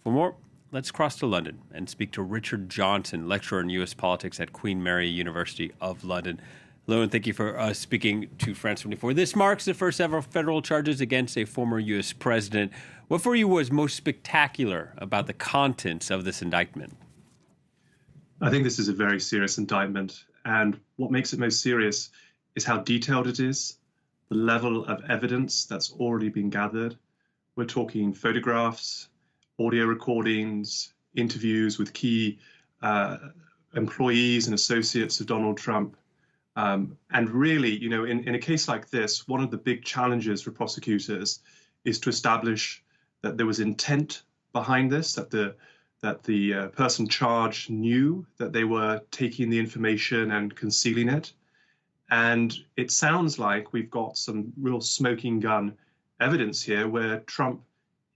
For more, let's cross to London and speak to Richard Johnson, lecturer in U.S. politics at Queen Mary University of London. Hello, and thank you for speaking to France 24. This marks the first ever federal charges against a former U.S. president. What for you was most spectacular about the contents of this indictment? I think this is a very serious indictment, and what makes it most serious is how detailed it is, the level of evidence that's already been gathered. We're talking photographs, audio recordings, interviews with key employees and associates of Donald Trump. And really, in a case like this, one of the big challenges for prosecutors is to establish that there was intent behind this, that the person charged knew that they were taking the information and concealing it. And it sounds like we've got some real smoking gun evidence here where Trump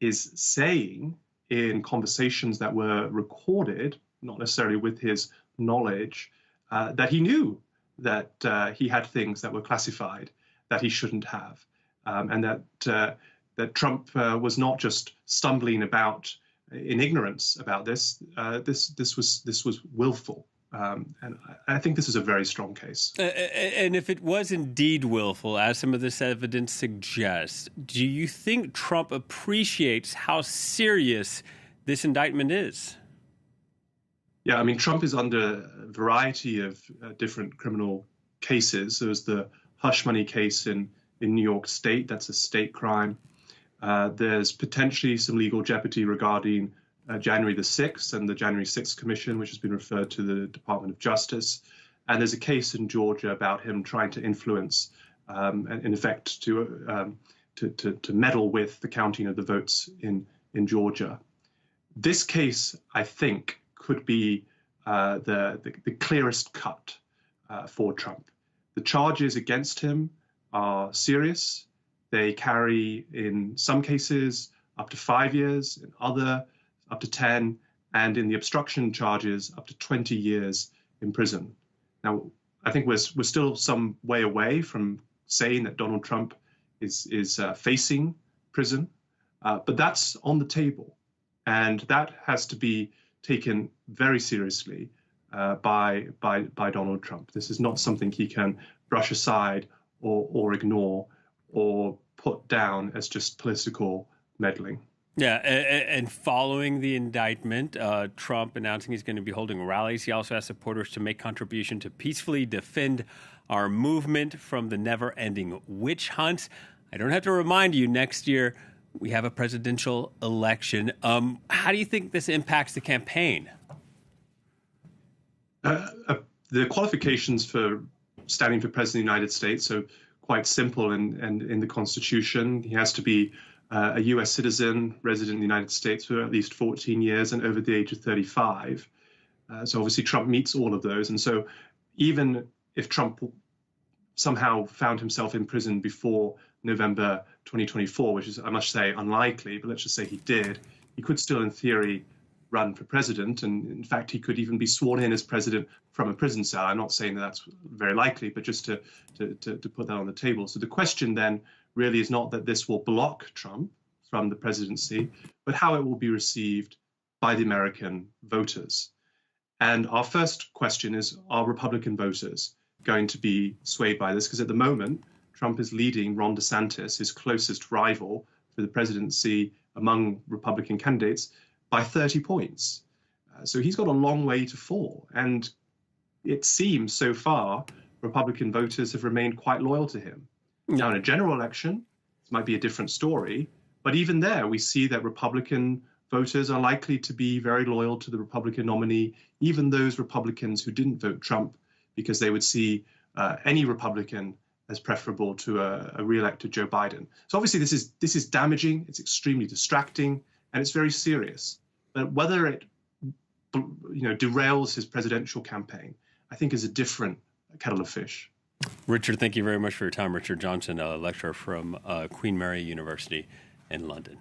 is saying in conversations that were recorded, not necessarily with his knowledge, that he knew that he had things that were classified that he shouldn't have, and that Trump was not just stumbling about in ignorance about this. This was willful. And I think this is a very strong case. And if it was indeed willful, as some of this evidence suggests, do you think Trump appreciates how serious this indictment is? Yeah, I mean, Trump is under a variety of different criminal cases. There's the hush money case in New York State. That's a state crime. There's potentially some legal jeopardy regarding January the 6th and the January 6th Commission, which has been referred to the Department of Justice. And there's a case in Georgia about him trying to influence, and in effect, to meddle with the counting of the votes in Georgia. This case, I think, could be the clearest cut for Trump. The charges against him are serious. They carry, in some cases, up to 5 years, in other up to 10, and in the obstruction charges, up to 20 years in prison. Now, I think we're still some way away from saying that Donald Trump is facing prison, but that's on the table, and that has to be taken very seriously by Donald Trump. This is not something he can brush aside or ignore or put down as just political meddling. Yeah, and following the indictment, Trump announcing he's going to be holding rallies. He also asked supporters to make contribution to peacefully defend our movement from the never-ending witch hunt. I don't have to remind you, next year we have a presidential election. How do you think this impacts the campaign? The qualifications for standing for president of the United States are quite simple, and in the Constitution, he has to be a U.S. citizen, resident in the United States for at least 14 years and over the age of 35. So obviously Trump meets all of those. And so even if Trump somehow found himself in prison before November 2024, which is, I must say, unlikely, but let's just say he did, he could still, in theory, run for president. And in fact, he could even be sworn in as president from a prison cell. I'm not saying that that's very likely, but just to put that on the table. So the question then really is not that this will block Trump from the presidency, but how it will be received by the American voters. And our first question is, are Republican voters going to be swayed by this? Because at the moment, Trump is leading Ron DeSantis, his closest rival for the presidency among Republican candidates, by 30 points. So he's got a long way to fall. And it seems so far Republican voters have remained quite loyal to him. Now, in a general election, this might be a different story. But even there, we see that Republican voters are likely to be very loyal to the Republican nominee, even those Republicans who didn't vote Trump, because they would see any Republican as preferable to a re-elected Joe Biden. So obviously, this is damaging. It's extremely distracting, and it's very serious. But whether it derails his presidential campaign, I think is a different kettle of fish. Richard, thank you very much for your time. Richard Johnson, a lecturer from Queen Mary University in London.